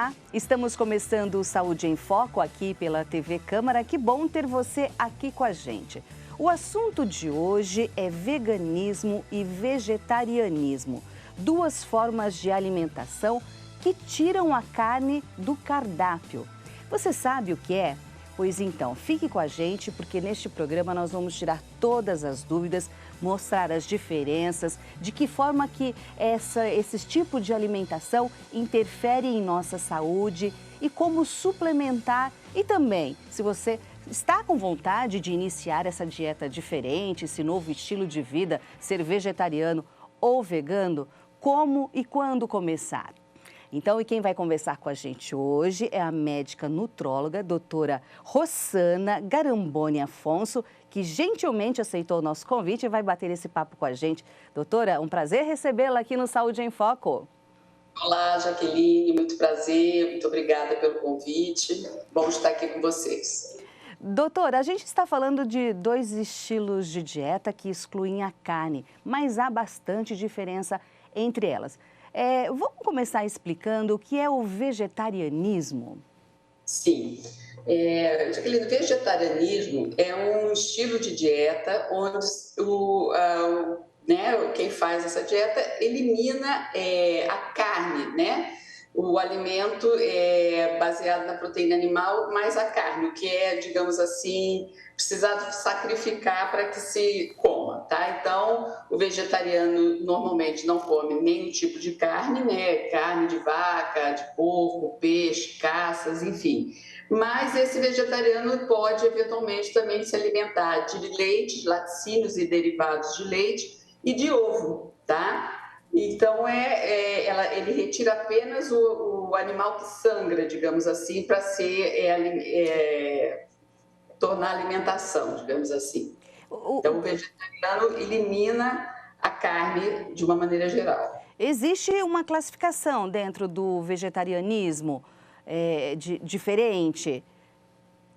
Olá, estamos começando o Saúde em Foco aqui pela TV Câmara. Que bom ter você aqui com a gente. O assunto de hoje é veganismo e vegetarianismo, duas formas de alimentação que tiram a carne do cardápio. Você sabe o que é? Pois então, fique com a gente porque neste programa nós vamos tirar todas as dúvidas, mostrar as diferenças, de que forma que esse tipo de alimentação interfere em nossa saúde e como suplementar. E também, se você está com vontade de iniciar essa dieta diferente, esse novo estilo de vida, ser vegetariano ou vegano, como e quando começar? Então, e quem vai conversar com a gente hoje é a médica nutróloga, doutora Rossana Garamboni Afonso, que gentilmente aceitou o nosso convite e vai bater esse papo com a gente. Doutora, um prazer recebê-la aqui no Saúde em Foco. Olá, Jaqueline, muito prazer, muito obrigada pelo convite. Bom estar aqui com vocês. Doutora, a gente está falando de dois estilos de dieta que excluem a carne, mas há bastante diferença entre elas. Vamos começar explicando o que é o vegetarianismo? Sim, Jaqueline, o vegetarianismo é um estilo de dieta onde quem faz essa dieta elimina a carne, né? O alimento é baseado na proteína animal mais a carne, o que é, digamos assim, precisado sacrificar para que se coma, tá? Então, o vegetariano normalmente não come nenhum tipo de carne, né? Carne de vaca, de porco, peixe, caças, enfim. Mas esse vegetariano pode eventualmente também se alimentar de leite, de laticínios e derivados de leite e de ovo, tá? Então, ele retira apenas o animal que sangra, digamos assim, para tornar alimentação, digamos assim. Então, o vegetariano elimina a carne de uma maneira geral. Existe uma classificação dentro do vegetarianismo diferente?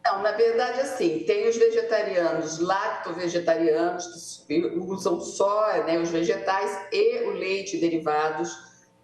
Não, na verdade, assim, tem os vegetarianos lacto-vegetarianos, que usam só, né, os vegetais e o leite e derivados.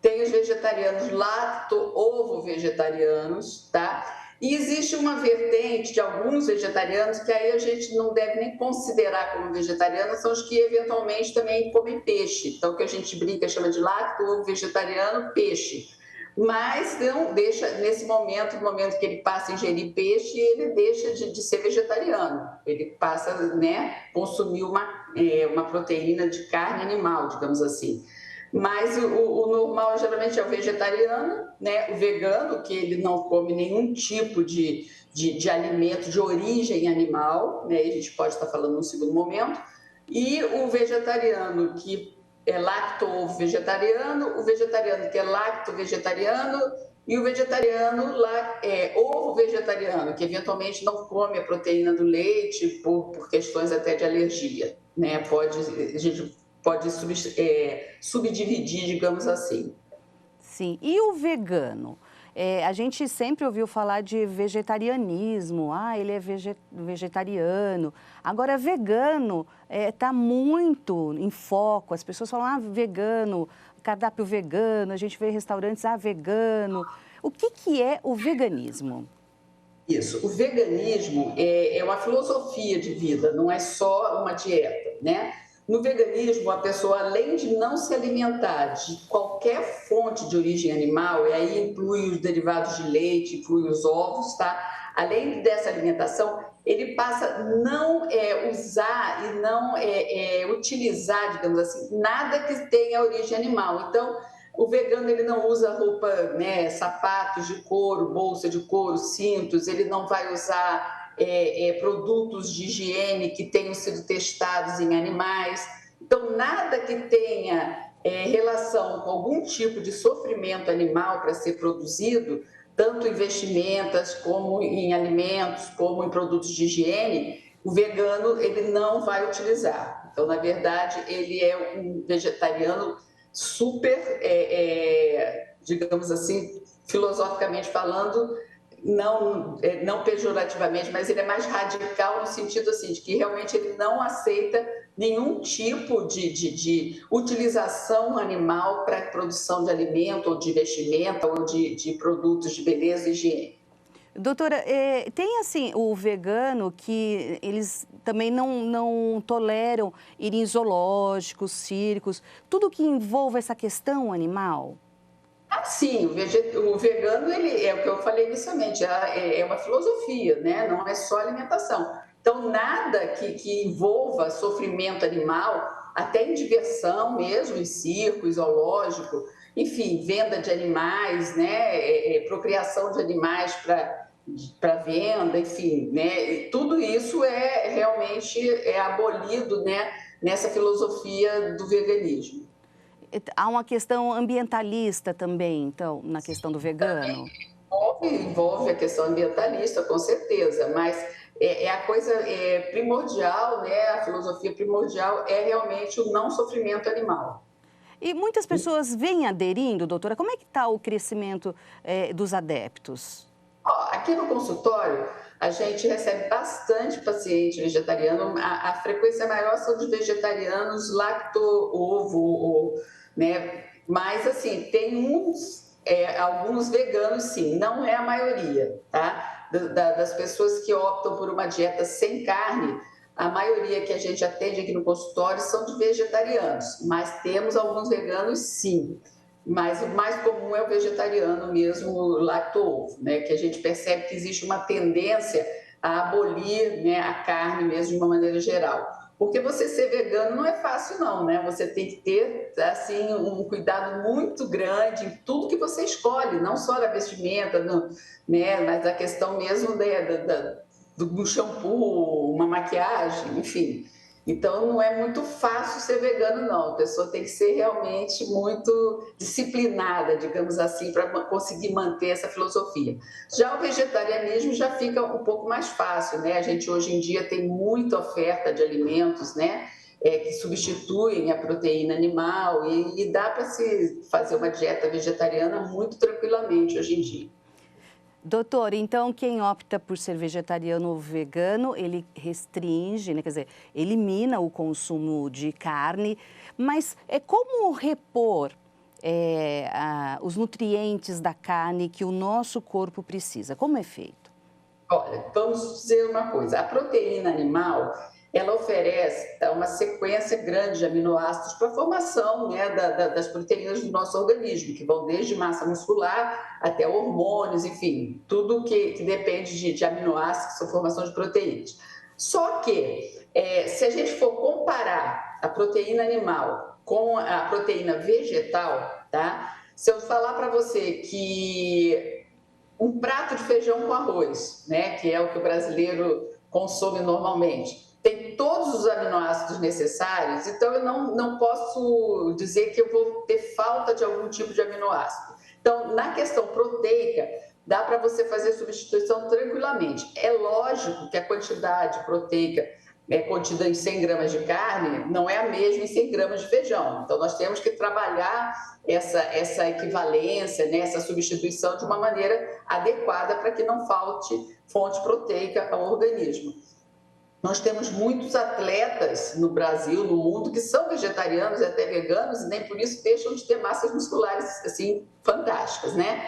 Tem os vegetarianos lacto-ovo-vegetarianos, tá? E existe uma vertente de alguns vegetarianos que aí a gente não deve nem considerar como vegetarianos, são os que eventualmente também comem peixe. Então, que a gente brinca, chama de lacto-ovo-vegetariano, peixe. Mas não deixa, nesse momento, no momento que ele passa a ingerir peixe, ele deixa de ser vegetariano. Ele passa, né, consumir uma proteína de carne animal, digamos assim. Mas o normal geralmente é o vegetariano, né, o vegano, que ele não come nenhum tipo de alimento de origem animal, né, a gente pode estar falando num segundo momento, e o vegetariano que é lacto-ovo-vegetariano, o vegetariano que é lacto-vegetariano e o vegetariano ovo-vegetariano, que eventualmente não come a proteína do leite por questões até de alergia, né? A gente pode subdividir, digamos assim. Sim, e o vegano? A gente sempre ouviu falar de vegetarianismo, ele é vegetariano. Agora, vegano está muito em foco, as pessoas falam, vegano, cardápio vegano, a gente vê restaurantes, vegano. O que é o veganismo? Isso, o veganismo é uma filosofia de vida, não é só uma dieta, né? No veganismo, a pessoa, além de não se alimentar de qualquer fonte de origem animal, e aí inclui os derivados de leite, inclui os ovos, tá? Além dessa alimentação, ele passa a não usar e não utilizar, digamos assim, nada que tenha origem animal. Então, o vegano ele não usa roupa, né, sapatos de couro, bolsa de couro, cintos, ele não vai usar produtos de higiene que tenham sido testados em animais. Então, nada que tenha relação com algum tipo de sofrimento animal para ser produzido, tanto em vestimentas, como em alimentos, como em produtos de higiene, o vegano ele não vai utilizar. Então, na verdade, ele é um vegetariano super, digamos assim, filosoficamente falando, não pejorativamente, mas ele é mais radical no sentido assim, de que realmente ele não aceita nenhum tipo de utilização animal para produção de alimento, ou de vestimenta, ou de produtos de beleza e higiene. Doutora, tem assim o vegano que eles também não toleram ir em zoológicos, circos, tudo que envolva essa questão animal? Ah, sim, o vegano, ele é o que eu falei inicialmente, é uma filosofia, né? Não é só alimentação. Então, nada que envolva sofrimento animal, até em diversão mesmo, em circo, em zoológico, enfim, venda de animais, né? Procriação de animais para venda, enfim, né? Tudo isso é realmente abolido, né? Nessa filosofia do veganismo. Há uma questão ambientalista também, então, na questão do vegano? Envolve a questão ambientalista, com certeza, mas a coisa primordial, né? A filosofia primordial é realmente o não sofrimento animal. E muitas pessoas vêm aderindo, doutora, como é que está o crescimento dos adeptos? Ó, aqui no consultório, a gente recebe bastante paciente vegetariano, a frequência maior são de vegetarianos lacto-ovo, né? Mas, assim, tem alguns veganos, sim, não é a maioria, tá? Das pessoas que optam por uma dieta sem carne, a maioria que a gente atende aqui no consultório são de vegetarianos, mas temos alguns veganos, sim. Mas o mais comum é o vegetariano mesmo, o lacto-ovo, né? Que a gente percebe que existe uma tendência a abolir, né, a carne mesmo de uma maneira geral. Porque você ser vegano não é fácil não, né? Você tem que ter, assim, um cuidado muito grande em tudo que você escolhe, não só na vestimenta, né? Mas a questão mesmo do shampoo, uma maquiagem, enfim. Então, não é muito fácil ser vegano, não. A pessoa tem que ser realmente muito disciplinada, digamos assim, para conseguir manter essa filosofia. Já o vegetarianismo já fica um pouco mais fácil, né? A gente hoje em dia tem muita oferta de alimentos, né? Que substituem a proteína animal e dá para se fazer uma dieta vegetariana muito tranquilamente hoje em dia. Doutor, então quem opta por ser vegetariano ou vegano, ele restringe, né, quer dizer, elimina o consumo de carne, mas como repor os nutrientes da carne que o nosso corpo precisa? Como é feito? Olha, vamos dizer uma coisa: a proteína animal, ela oferece uma sequência grande de aminoácidos para a formação, né, das proteínas do nosso organismo, que vão desde massa muscular até hormônios, enfim, tudo que depende de aminoácidos, que são formação de proteínas. Só que, se a gente for comparar a proteína animal com a proteína vegetal, tá? Se eu falar para você que um prato de feijão com arroz, né, que é o que o brasileiro consome normalmente, tem todos os aminoácidos necessários, então eu não posso dizer que eu vou ter falta de algum tipo de aminoácido. Então, na questão proteica, dá para você fazer substituição tranquilamente. É lógico que a quantidade proteica contida em 100 gramas de carne não é a mesma em 100 gramas de feijão. Então, nós temos que trabalhar essa equivalência, né, essa substituição de uma maneira adequada para que não falte fonte proteica ao organismo. Nós temos muitos atletas no Brasil, no mundo, que são vegetarianos e até veganos, e nem por isso deixam de ter massas musculares assim fantásticas, né?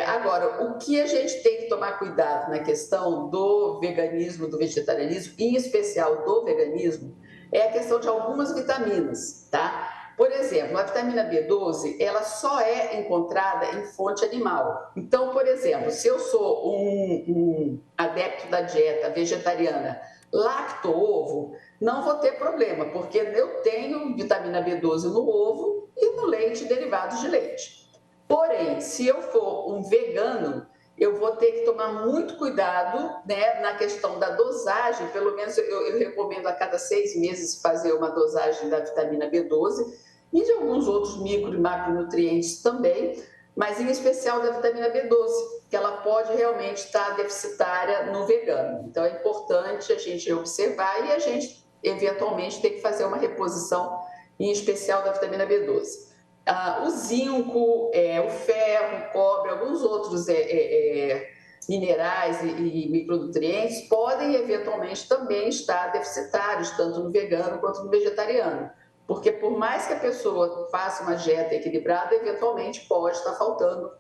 Agora, o que a gente tem que tomar cuidado na questão do veganismo, do vegetarianismo, em especial do veganismo, é a questão de algumas vitaminas, tá? Por exemplo, a vitamina B12, ela só é encontrada em fonte animal. Então, por exemplo, se eu sou um adepto da dieta vegetariana lacto-ovo, não vou ter problema, porque eu tenho vitamina B12 no ovo e no leite e derivados de leite. Porém, se eu for um vegano, eu vou ter que tomar muito cuidado, né, na questão da dosagem. Pelo menos eu recomendo a cada 6 meses fazer uma dosagem da vitamina B12 e de alguns outros micro e macronutrientes também, mas em especial da vitamina B12, que ela pode realmente estar deficitária no vegano. Então é importante a gente observar e a gente eventualmente ter que fazer uma reposição, em especial da vitamina B12. O zinco, o ferro, o cobre, alguns outros minerais e micronutrientes, podem eventualmente também estar deficitários, tanto no vegano quanto no vegetariano. Porque por mais que a pessoa faça uma dieta equilibrada, eventualmente pode estar faltando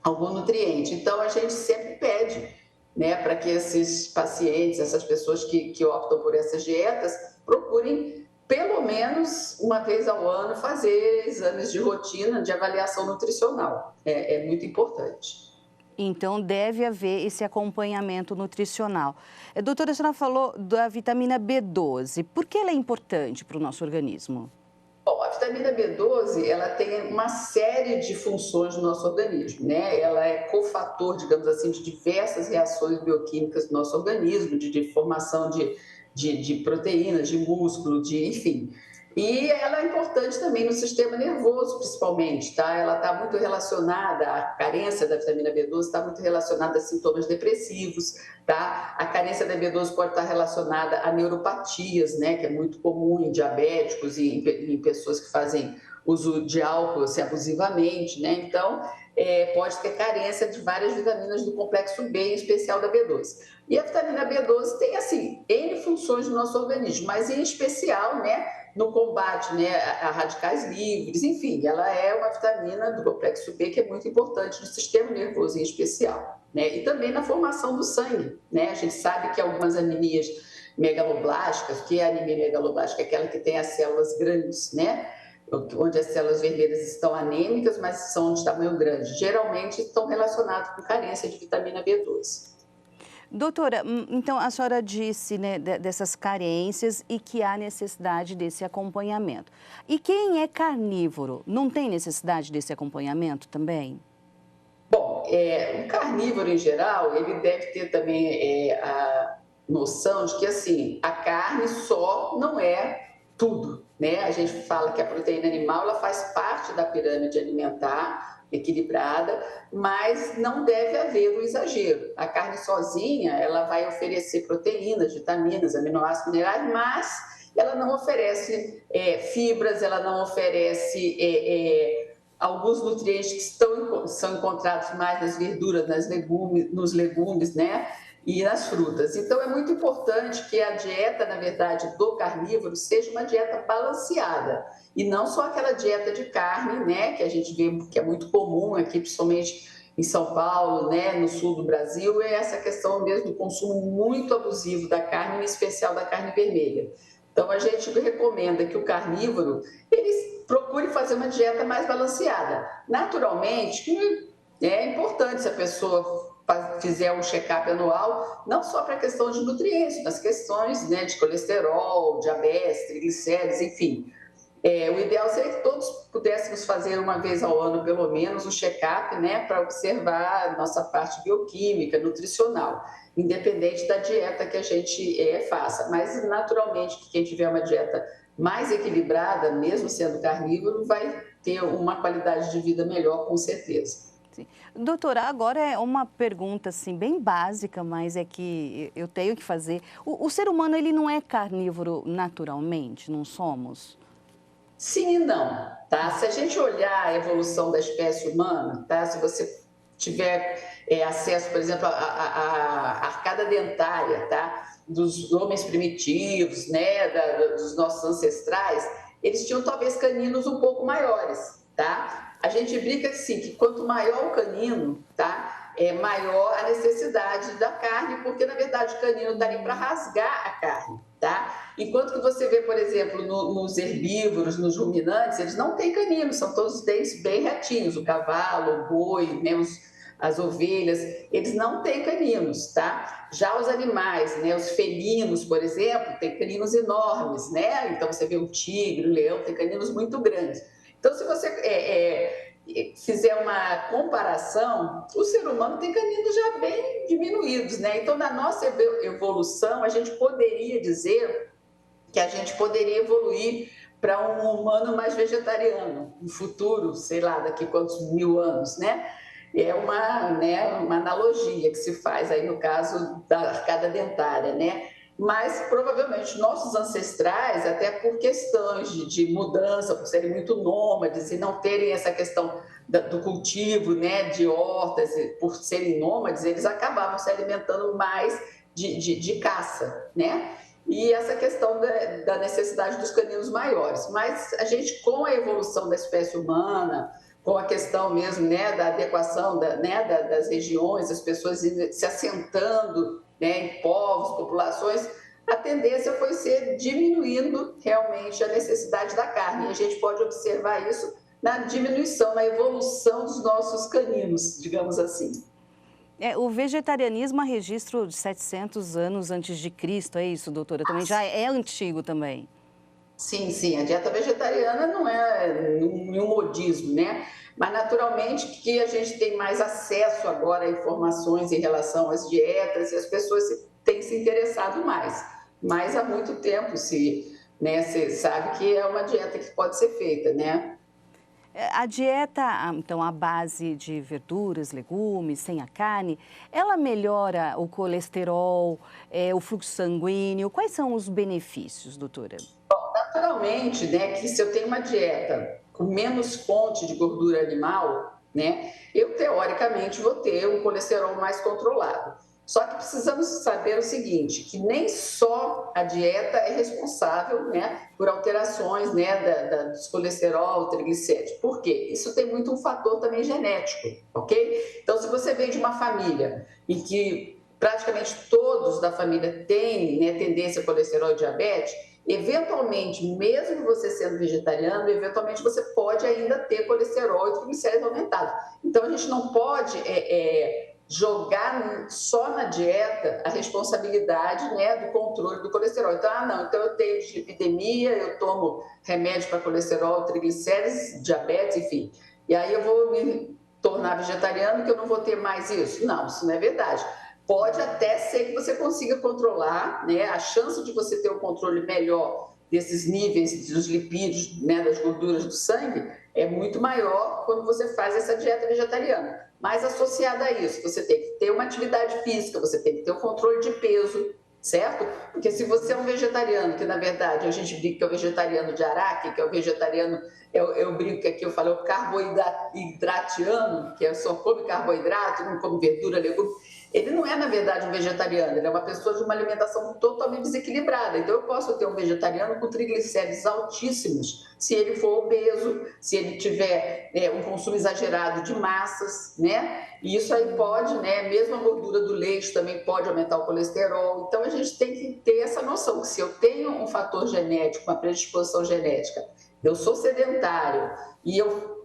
algum nutriente. Então, a gente sempre pede, né, para que esses pacientes, essas pessoas que optam por essas dietas, procurem, pelo menos uma vez ao ano, fazer exames de rotina de avaliação nutricional. É muito importante. Então, deve haver esse acompanhamento nutricional. Doutora, a senhora falou da vitamina B12. Por que ela é importante para o nosso organismo? Bom, a vitamina B12, ela tem uma série de funções no nosso organismo, né? Ela é cofator, digamos assim, de diversas reações bioquímicas do nosso organismo, de formação de proteínas, de músculo, enfim. E ela é importante também no sistema nervoso, principalmente, tá? Ela está muito relacionada, a carência da vitamina B12 está muito relacionada a sintomas depressivos, tá? A carência da B12 pode estar relacionada a neuropatias, né? Que é muito comum em diabéticos e em pessoas que fazem uso de álcool assim, abusivamente, né? Então, pode ter carência de várias vitaminas do complexo B, em especial da B12. E a vitamina B12 tem, assim, N funções no nosso organismo, mas em especial, né, no combate, né, a radicais livres, enfim, ela é uma vitamina do complexo B que é muito importante no sistema nervoso em especial, né, e também na formação do sangue, né, a gente sabe que algumas anemias megaloblásticas, que é a anemia megaloblástica, é aquela que tem as células grandes, né, onde as células vermelhas estão anêmicas, mas são de tamanho grande, geralmente estão relacionadas com carência de vitamina B12. Doutora, então a senhora disse, né, dessas carências e que há necessidade desse acompanhamento. E quem é carnívoro, não tem necessidade desse acompanhamento também? Bom, o carnívoro em geral, ele deve ter também a noção de que, assim, a carne só não é tudo, né? A gente fala que a proteína animal, ela faz parte da pirâmide alimentar equilibrada, mas não deve haver o exagero. A carne sozinha, ela vai oferecer proteínas, vitaminas, aminoácidos, minerais, mas ela não oferece fibras, ela não oferece alguns nutrientes que são encontrados mais nas verduras, nos legumes, né? E nas frutas. Então, é muito importante que a dieta, na verdade, do carnívoro seja uma dieta balanceada. E não só aquela dieta de carne, né? Que a gente vê que é muito comum aqui, principalmente em São Paulo, né? No sul do Brasil, é essa questão mesmo do consumo muito abusivo da carne, em especial da carne vermelha. Então, a gente recomenda que o carnívoro, ele procure fazer uma dieta mais balanceada. Naturalmente, é importante se a pessoa fizer um check-up anual, não só para a questão de nutrientes, mas questões, né, de colesterol, diabetes, triglicéridos, enfim. O ideal seria que todos pudéssemos fazer uma vez ao ano, pelo menos, um check-up, né, para observar a nossa parte bioquímica, nutricional, independente da dieta que a gente faça. Mas, naturalmente, que quem tiver uma dieta mais equilibrada, mesmo sendo carnívoro, vai ter uma qualidade de vida melhor, com certeza. Sim. Doutora, agora é uma pergunta assim, bem básica, mas é que eu tenho que fazer. O ser humano, ele não é carnívoro naturalmente, não somos? Sim e não, tá? Se a gente olhar a evolução da espécie humana, tá? Se você tiver acesso, por exemplo, à arcada dentária, tá? Dos homens primitivos, né? Dos nossos ancestrais, eles tinham talvez caninos um pouco maiores, tá? A gente brinca assim, que quanto maior o canino, tá? Maior a necessidade da carne, porque na verdade o canino está ali para rasgar a carne, tá? Enquanto que você vê, por exemplo, nos herbívoros, nos ruminantes, eles não têm canino, são todos dentes bem retinhos, o cavalo, o boi, né, as ovelhas, eles não têm caninos, tá? Já os animais, né, os felinos, por exemplo, têm caninos enormes, né? Então você vê o tigre, o leão, tem caninos muito grandes. Então, se você fizer uma comparação, o ser humano tem caninos já bem diminuídos, né? Então, na nossa evolução, a gente poderia dizer que a gente poderia evoluir para um humano mais vegetariano, no futuro, sei lá, daqui quantos mil anos, né? É uma analogia que se faz aí no caso da arcada dentária, né? Mas provavelmente nossos ancestrais, até por questões de mudança, por serem muito nômades e não terem essa questão do cultivo, né, de hortas, por serem nômades, eles acabavam se alimentando mais de caça, né? E essa questão da necessidade dos caninos maiores. Mas a gente, com a evolução da espécie humana, com a questão mesmo, né, da adequação das regiões, as pessoas se assentando, né, em povos, populações, a tendência foi ser diminuindo realmente a necessidade da carne. E a gente pode observar isso na diminuição, na evolução dos nossos caninos, digamos assim. O vegetarianismo há registro de 700 anos antes de Cristo, é isso, doutora? Também já é antigo também. Sim, sim, a dieta vegetariana não é nenhum modismo, né? Mas naturalmente que a gente tem mais acesso agora a informações em relação às dietas e as pessoas têm se interessado mais. Mas há muito tempo né, se sabe que é uma dieta que pode ser feita, né? A dieta, então, à base de verduras, legumes, sem a carne, ela melhora o colesterol, o fluxo sanguíneo? Quais são os benefícios, doutora? Naturalmente, né, que se eu tenho uma dieta com menos fonte de gordura animal, né, eu teoricamente vou ter um colesterol mais controlado. Só que precisamos saber o seguinte, que nem só a dieta é responsável, né, por alterações, né, dos colesterol, triglicéridos. Por quê? Isso tem muito um fator também genético, ok? Então, se você vem de uma família em que praticamente todos da família têm, né, tendência a colesterol e diabetes, eventualmente, mesmo você sendo vegetariano, eventualmente você pode ainda ter colesterol e triglicéridos aumentados. Então, a gente não pode jogar só na dieta a responsabilidade, né, do controle do colesterol. Então, não, então eu tenho dislipidemia, eu tomo remédio para colesterol, triglicéridos, diabetes, enfim. E aí eu vou me tornar vegetariano que eu não vou ter mais isso? Não, isso não é verdade. Pode até ser que você consiga controlar, né? A chance de você ter um controle melhor desses níveis dos lipídios, né, das gorduras do sangue, é muito maior quando você faz essa dieta vegetariana. Mas associada a isso, você tem que ter uma atividade física, você tem que ter o controle de peso, certo? Porque se você é um vegetariano, que na verdade a gente brinca que é o vegetariano de Araque, que é o vegetariano, eu brinco que aqui eu falo o carboidratiano, que só come carboidrato, não come verdura, legume. Ele não é, na verdade, um vegetariano, ele é uma pessoa de uma alimentação totalmente desequilibrada. Então, eu posso ter um vegetariano com triglicéridos altíssimos, se ele for obeso, se ele tiver um consumo exagerado de massas, né? E isso aí pode, né? Mesmo a gordura do leite também pode aumentar o colesterol. Então, a gente tem que ter essa noção que se eu tenho um fator genético, uma predisposição genética, eu sou sedentário e eu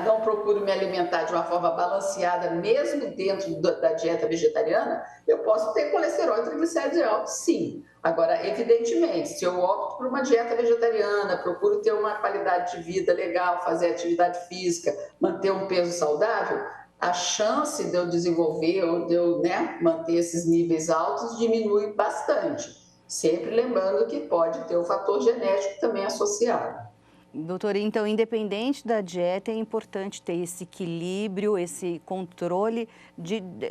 não procuro me alimentar de uma forma balanceada, mesmo dentro da dieta vegetariana, eu posso ter colesterol e triglicéridos altos, sim. Agora, evidentemente, se eu opto por uma dieta vegetariana, procuro ter uma qualidade de vida legal, fazer atividade física, manter um peso saudável, a chance de eu desenvolver ou de eu, né, manter esses níveis altos diminui bastante. Sempre lembrando que pode ter o fator genético também associado. Doutora, então, independente da dieta, é importante ter esse equilíbrio, esse controle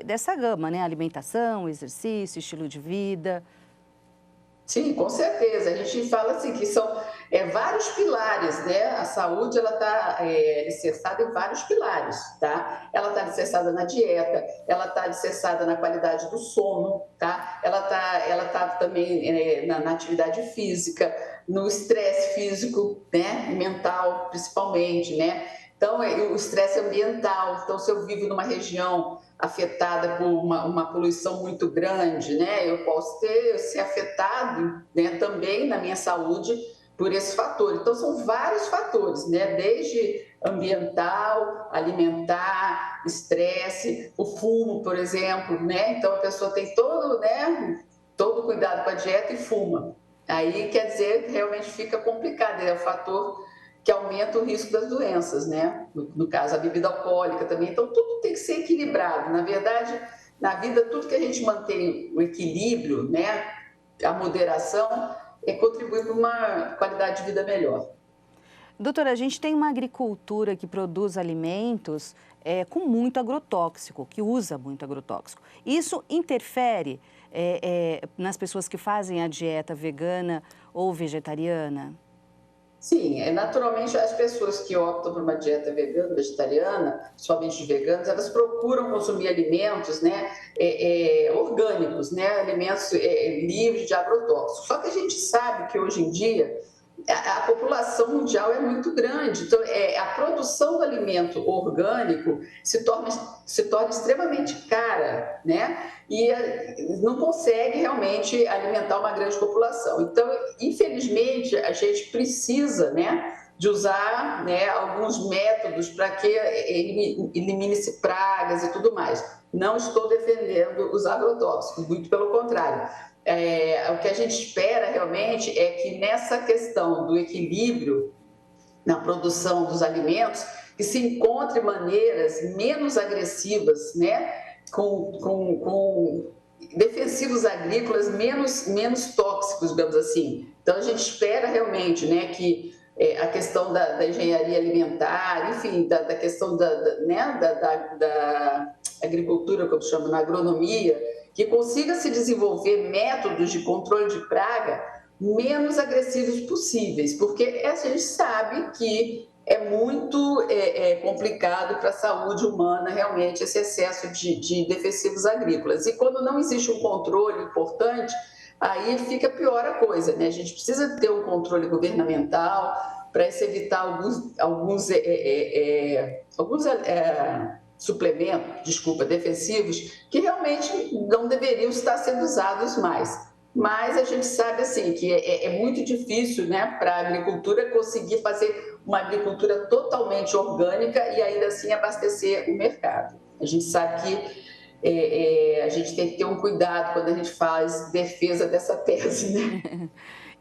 dessa gama, né? Alimentação, exercício, estilo de vida. Sim, com certeza. A gente fala assim que são vários pilares, né? A saúde ela está alicerçada em vários pilares, tá? Ela está alicerçada na dieta, ela está alicerçada na qualidade do sono, tá? Ela tá também na atividade física, no estresse físico, né? Mental, principalmente, né? Então, o estresse ambiental. Então, se eu vivo numa região afetada por uma poluição muito grande, né? Eu posso ser afetado, né, também na minha saúde por esse fator. Então, são vários fatores, né? Desde ambiental, alimentar, estresse, o fumo, por exemplo, né? Então, a pessoa tem todo cuidado com a dieta e fuma. Aí, quer dizer, realmente fica complicado, é o fator que aumenta o risco das doenças, né? No caso, a bebida alcoólica também. Então, tudo tem que ser equilibrado. Na verdade, na vida, tudo que a gente mantém o equilíbrio, né? A moderação, contribui para uma qualidade de vida melhor. Doutora, a gente tem uma agricultura que produz alimentos com muito agrotóxico, que usa muito agrotóxico. Isso interfere nas pessoas que fazem a dieta vegana ou vegetariana? Sim, naturalmente as pessoas que optam por uma dieta vegana, vegetariana, somente os veganos, elas procuram consumir alimentos, né, orgânicos, né, alimentos livres de agrotóxicos. Só que a gente sabe que hoje em dia a população mundial é muito grande, então a produção do alimento orgânico se torna extremamente cara, né? E não consegue realmente alimentar uma grande população. Então, infelizmente, a gente precisa, né, de usar, né, alguns métodos para que elimine-se pragas e tudo mais. Não estou defendendo os agrotóxicos, muito pelo contrário. O que a gente espera realmente é que nessa questão do equilíbrio na produção dos alimentos, que se encontre maneiras menos agressivas, né, com defensivos agrícolas menos tóxicos, digamos assim. Então, a gente espera realmente, né, que a questão da engenharia alimentar, enfim, da questão né, da agricultura, como se chama, na agronomia, que consiga se desenvolver métodos de controle de praga menos agressivos possíveis, porque a gente sabe que é muito complicado para a saúde humana realmente esse excesso de defensivos agrícolas. E quando não existe um controle importante, aí fica pior a coisa, né? A gente precisa ter um controle governamental para se evitar alguns suplementos, desculpa, defensivos, que realmente não deveriam estar sendo usados mais. Mas a gente sabe assim que é muito difícil, né, para a agricultura conseguir fazer uma agricultura totalmente orgânica e ainda assim abastecer o mercado. A gente sabe que a gente tem que ter um cuidado quando a gente faz defesa dessa tese, né?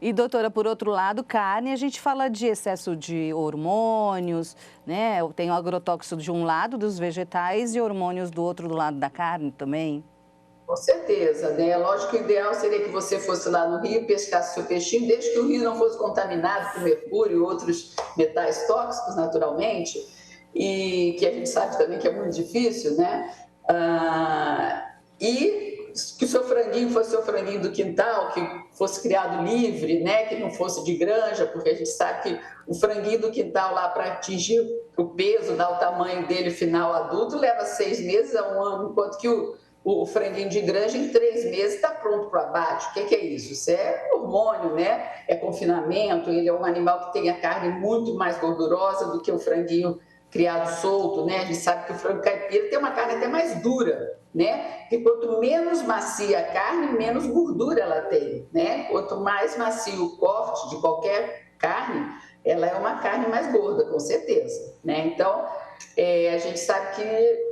E, doutora, por outro lado, carne, a gente fala de excesso de hormônios, né? Tem o agrotóxico de um lado dos vegetais e hormônios do outro do lado da carne também. Com certeza, né? Lógico que o ideal seria que você fosse lá no rio, pescasse seu peixinho, desde que o rio não fosse contaminado por mercúrio e outros metais tóxicos, naturalmente, e que a gente sabe também que é muito difícil, né? E que o seu franguinho fosse seu franguinho do quintal, que fosse criado livre, né? Que não fosse de granja, porque a gente sabe que o franguinho do quintal lá para atingir o peso, dar o tamanho dele final adulto, leva 6 meses a 1 ano, enquanto que o franguinho de granja, em 3 meses, está pronto para o abate. O que é isso? Isso é hormônio, né? É confinamento, ele é um animal que tem a carne muito mais gordurosa do que o franguinho criado solto, né? A gente sabe que o frango caipira tem uma carne até mais dura, né? Porque quanto menos macia a carne, menos gordura ela tem, né? Quanto mais macio o corte de qualquer carne, ela é uma carne mais gorda, com certeza, né? Então, a gente sabe que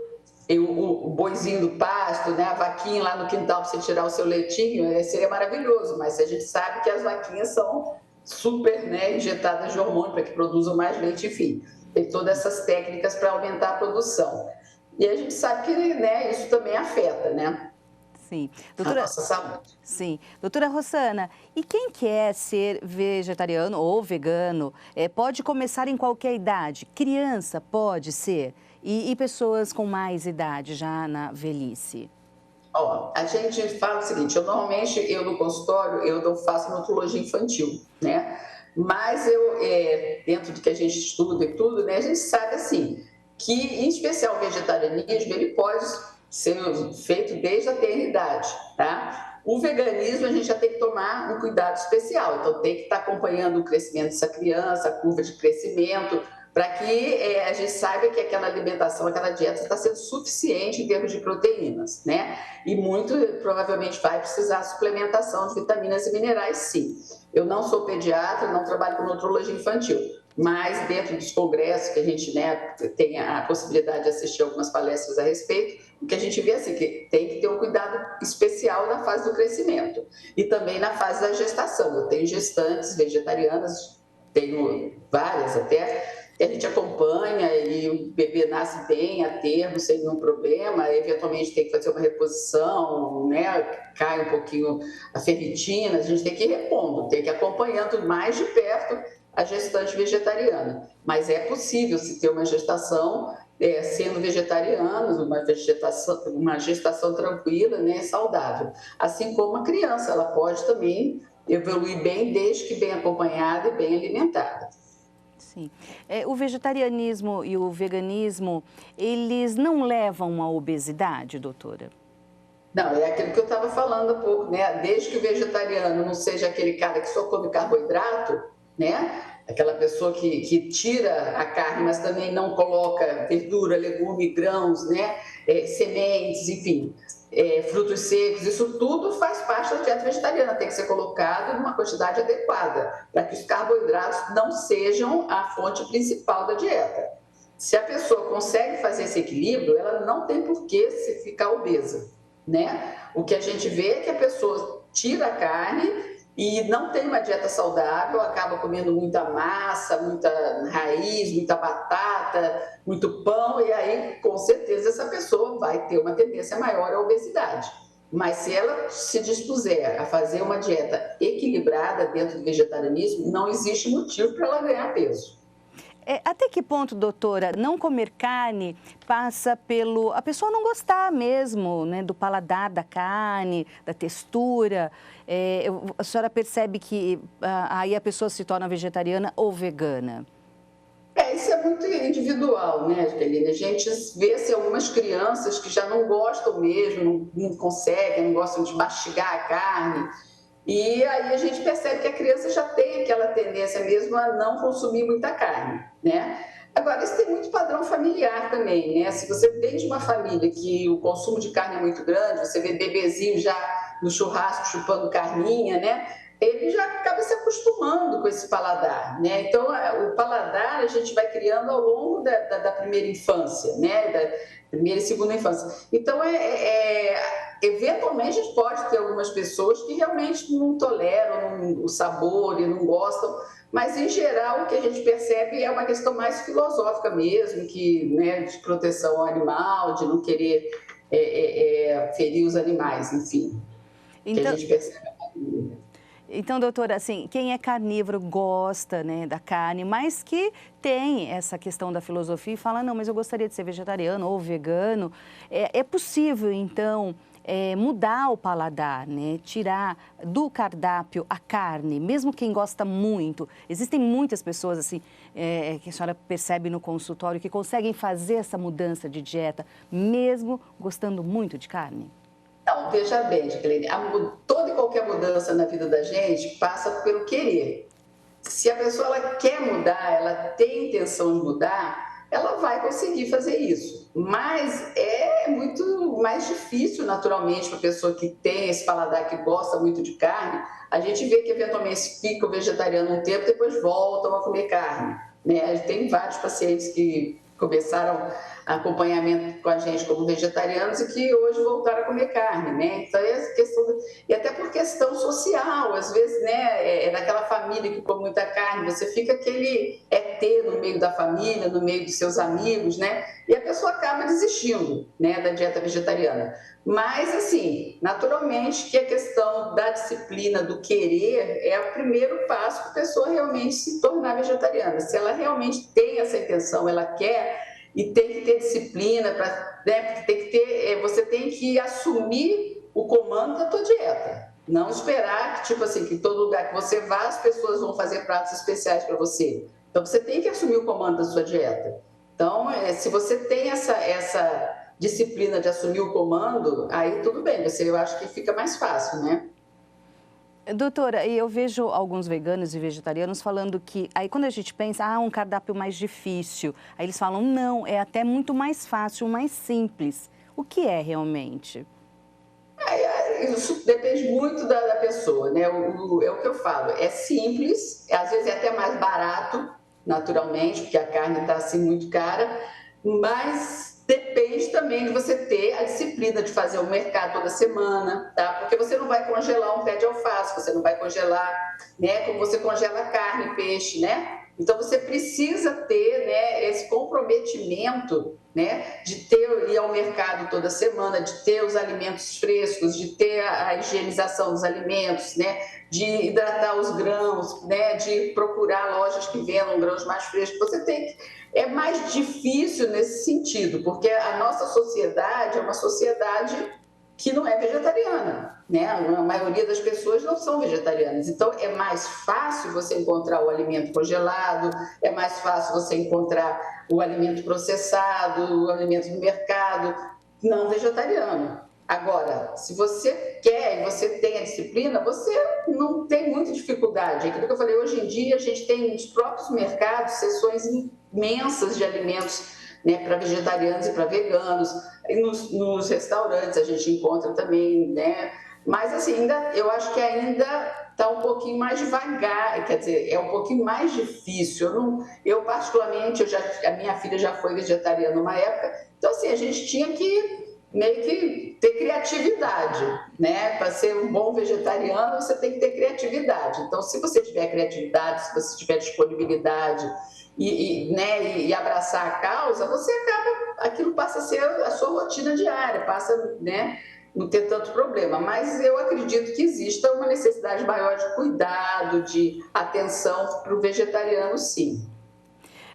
o boizinho do pasto, né, a vaquinha lá no quintal para você tirar o seu leitinho, seria maravilhoso, mas a gente sabe que as vaquinhas são super, né, injetadas de hormônio para que produzam mais leite, enfim, tem todas essas técnicas para aumentar a produção. E a gente sabe que, né, isso também afeta, né? Sim. Doutora, a nossa saúde. Sim. Doutora Rossana, e quem quer ser vegetariano ou vegano, pode começar em qualquer idade? Criança pode ser? E pessoas com mais idade, já na velhice? A gente fala o seguinte, normalmente no consultório, eu não faço nutrologia infantil, né? Mas dentro do que a gente estuda e tudo, né, a gente sabe assim, que em especial o vegetarianismo, ele pode ser feito desde a tenridade, tá? O veganismo a gente já tem que tomar um cuidado especial, então tem que estar acompanhando o crescimento dessa criança, a curva de crescimento, para que a gente saiba que aquela alimentação, aquela dieta está sendo suficiente em termos de proteínas, né? E muito provavelmente vai precisar de suplementação de vitaminas e minerais, sim. Eu não sou pediatra, não trabalho com nutrologia infantil, mas dentro dos congressos que a gente, né, tem a possibilidade de assistir algumas palestras a respeito, o que a gente vê assim, que tem que ter um cuidado especial na fase do crescimento e também na fase da gestação. Eu tenho gestantes vegetarianas, tenho várias até, e a gente acompanha e o bebê nasce bem, a termo, sem nenhum problema, eventualmente tem que fazer uma reposição, né? Cai um pouquinho a ferritina, a gente tem que ir repondo, tem que ir acompanhando mais de perto a gestante vegetariana. Mas é possível se ter uma gestação sendo vegetariano, uma gestação tranquila, né, saudável. Assim como a criança, ela pode também evolui bem desde que bem acompanhada e bem alimentada. Sim. O vegetarianismo e o veganismo, eles não levam à obesidade, doutora? Não, é aquilo que eu estava falando há pouco, né? Desde que o vegetariano não seja aquele cara que só come carboidrato, né? Aquela pessoa que tira a carne, mas também não coloca verdura, legume, grãos, né? Sementes, enfim, frutos secos, isso tudo faz parte da dieta vegetariana, tem que ser colocado numa quantidade adequada, para que os carboidratos não sejam a fonte principal da dieta. Se a pessoa consegue fazer esse equilíbrio, ela não tem por que se ficar obesa, né? O que a gente vê é que a pessoa tira a carne e não tem uma dieta saudável, acaba comendo muita massa, muita raiz, muita batata, muito pão, e aí, com certeza, essa pessoa vai ter uma tendência maior à obesidade. Mas se ela se dispuser a fazer uma dieta equilibrada dentro do vegetarianismo, não existe motivo para ela ganhar peso. Até que ponto, doutora, não comer carne passa pelo a pessoa não gostar mesmo, né, do paladar da carne, da textura? A senhora percebe que aí a pessoa se torna vegetariana ou vegana? Isso é muito individual, né, Jaqueline? A gente vê se algumas crianças que já não gostam mesmo, não conseguem, não gostam de mastigar a carne. E aí a gente percebe que a criança já tem aquela tendência mesmo a não consumir muita carne, né? Agora, isso tem muito padrão familiar também, né? Se você vem de uma família que o consumo de carne é muito grande, você vê bebezinho já no churrasco chupando carninha, né? Ele já acaba se acostumando com esse paladar, né? Então, o paladar a gente vai criando ao longo da primeira infância, né? Da primeira e segunda infância. Então, eventualmente, a gente pode ter algumas pessoas que realmente não toleram o sabor e não gostam, mas, em geral, o que a gente percebe é uma questão mais filosófica mesmo, que, né, de proteção ao animal, de não querer ferir os animais, enfim, que a gente percebe. Então, doutora, assim, quem é carnívoro gosta, né, da carne, mas que tem essa questão da filosofia e fala, não, mas eu gostaria de ser vegetariano ou vegano. É possível, então, mudar o paladar, né, tirar do cardápio a carne, mesmo quem gosta muito. Existem muitas pessoas, assim, que a senhora percebe no consultório, que conseguem fazer essa mudança de dieta, mesmo gostando muito de carne? Então, veja bem, Jacqueline, toda e qualquer mudança na vida da gente passa pelo querer. Se a pessoa ela quer mudar, ela tem intenção de mudar, ela vai conseguir fazer isso. Mas é muito mais difícil, naturalmente, para a pessoa que tem esse paladar, que gosta muito de carne. A gente vê que, eventualmente, fica vegetariano um tempo, depois voltam a comer carne, né? Tem vários pacientes que começaram acompanhamento com a gente como vegetarianos e que hoje voltaram a comer carne, né? Então, essa questão, e até por questão social, às vezes, né, naquela família que come muita carne, você fica aquele ET no meio da família, no meio dos seus amigos, né? E a pessoa acaba desistindo, né, da dieta vegetariana. Mas, assim, naturalmente que a questão da disciplina, do querer, é o primeiro passo para a pessoa realmente se tornar vegetariana. Se ela realmente tem essa intenção, ela quer, e tem que ter disciplina, né, tem que ter, você tem que assumir o comando da tua dieta. Não esperar que, tipo assim, que em todo lugar que você vá, as pessoas vão fazer pratos especiais para você. Então, você tem que assumir o comando da sua dieta. Então, se você tem essa disciplina de assumir o comando, aí tudo bem, eu acho que fica mais fácil, né? Doutora, e eu vejo alguns veganos e vegetarianos falando que, aí quando a gente pensa, um cardápio mais difícil, aí eles falam, não, é até muito mais fácil, mais simples. O que é realmente? Isso depende muito da pessoa, né? É o que eu falo, é simples, às vezes é até mais barato, naturalmente, porque a carne está assim muito cara, mas depende também de você ter a disciplina de fazer o mercado toda semana, tá? Porque você não vai congelar um pé de alface, você não vai congelar, né? Como você congela carne, peixe, né? Então você precisa ter, né, esse comprometimento, né, de ir ao mercado toda semana, de ter os alimentos frescos, de ter a higienização dos alimentos, né, de hidratar os grãos, né, de procurar lojas que vendam grãos mais frescos. É mais difícil nesse sentido, porque a nossa sociedade é uma sociedade que não é vegetariana, né? A maioria das pessoas não são vegetarianas. Então, é mais fácil você encontrar o alimento congelado, é mais fácil você encontrar o alimento processado, o alimento no mercado, não vegetariano. Agora, se você quer e você tem a disciplina, você não tem muita dificuldade. Aquilo que eu falei, hoje em dia a gente tem nos próprios mercados seções imensas de alimentos, né, para vegetarianos e para veganos. E nos restaurantes a gente encontra também, né? Mas assim, eu acho que ainda está um pouquinho mais devagar, quer dizer, é um pouquinho mais difícil. Eu particularmente, a minha filha já foi vegetariana uma época, então assim, a gente tinha que meio que ter criatividade, né? Para ser um bom vegetariano, você tem que ter criatividade. Então, se você tiver criatividade, se você tiver disponibilidade e abraçar a causa, você acaba, aquilo passa a ser a sua rotina diária, passa, né? Não ter tanto problema. Mas eu acredito que exista uma necessidade maior de cuidado, de atenção para o vegetariano, sim.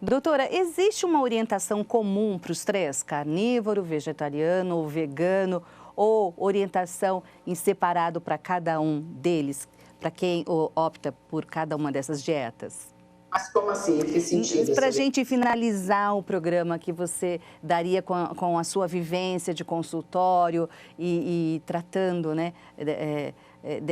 Doutora, existe uma orientação comum para os três? Carnívoro, vegetariano ou vegano? Ou orientação em separado para cada um deles? Para quem opta por cada uma dessas dietas? Mas como assim? Em que sentido? Para a gente finalizar o programa que você daria com a sua vivência de consultório e tratando, né,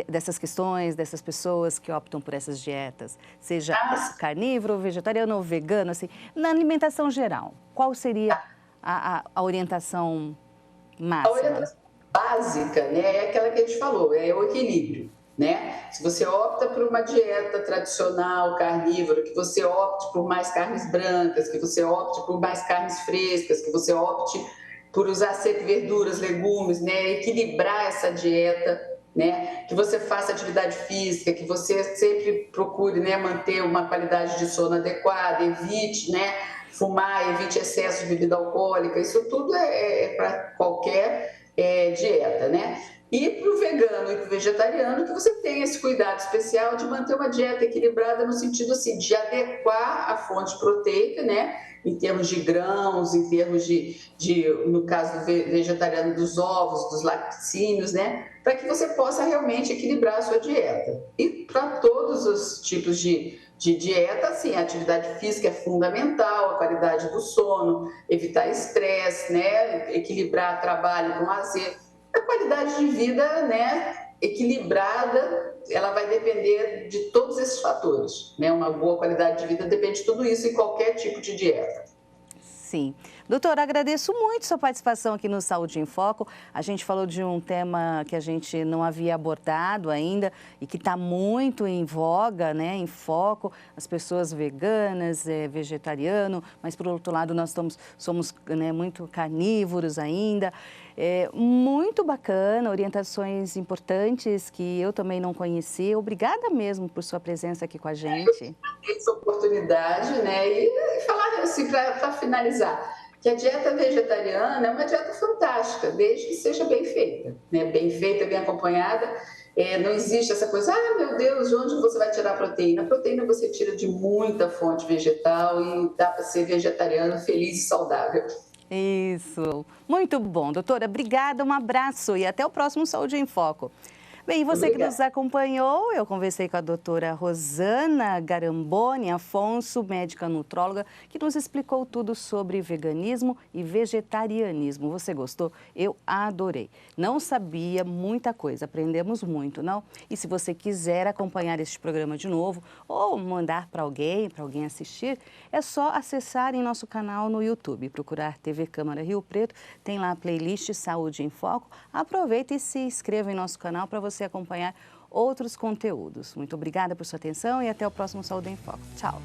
dessas questões, dessas pessoas que optam por essas dietas, seja carnívoro, vegetariano ou vegano, assim, na alimentação geral, qual seria a orientação máxima? A orientação básica, né, é aquela que a gente falou, é o equilíbrio, né? Se você opta por uma dieta tradicional, carnívora, que você opte por mais carnes brancas, que você opte por mais carnes frescas, que você opte por usar sempre verduras, legumes, né? Equilibrar essa dieta, né? Que você faça atividade física, que você sempre procure, né, manter uma qualidade de sono adequada, evite, né, fumar, evite excesso de bebida alcoólica, isso tudo é para qualquer dieta, né? E para o vegano e para o vegetariano, que você tenha esse cuidado especial de manter uma dieta equilibrada no sentido assim, de adequar a fonte proteica, né? Em termos de grãos, em termos no caso do vegetariano, dos ovos, dos laticínios, né? Para que você possa realmente equilibrar a sua dieta. E para todos os tipos de dieta, assim, a atividade física é fundamental, a qualidade do sono, evitar estresse, né? Equilibrar trabalho com lazer. A qualidade de vida, né, equilibrada, ela vai depender de todos esses fatores, né? Uma boa qualidade de vida depende de tudo isso em qualquer tipo de dieta. Sim. Doutora, agradeço muito sua participação aqui no Saúde em Foco. A gente falou de um tema que a gente não havia abordado ainda e que está muito em voga, né, em foco, as pessoas veganas, vegetariano, mas por outro lado nós somos né, muito carnívoros ainda. Muito bacana, orientações importantes que eu também não conhecia. Obrigada mesmo por sua presença aqui com a gente. Essa oportunidade, né, e falar assim, para finalizar, que a dieta vegetariana é uma dieta fantástica, desde que seja bem feita, né? Bem feita, bem acompanhada. Não existe essa coisa, meu Deus, de onde você vai tirar a proteína? A proteína você tira de muita fonte vegetal e dá para ser vegetariano feliz e saudável. Isso, muito bom. Doutora, obrigada, um abraço e até o próximo Saúde em Foco. Bem, você Obrigada. Que nos acompanhou, eu conversei com a doutora Rosana Garamboni Afonso, médica nutróloga, que nos explicou tudo sobre veganismo e vegetarianismo. Você gostou? Eu adorei. Não sabia muita coisa, aprendemos muito, não? E se você quiser acompanhar este programa de novo ou mandar para alguém assistir, é só acessar em nosso canal no YouTube, procurar TV Câmara Rio Preto, tem lá a playlist Saúde em Foco. Aproveita e se inscreva em nosso canal para você acompanhar outros conteúdos. Muito obrigada por sua atenção e até o próximo Saúde em Foco. Tchau!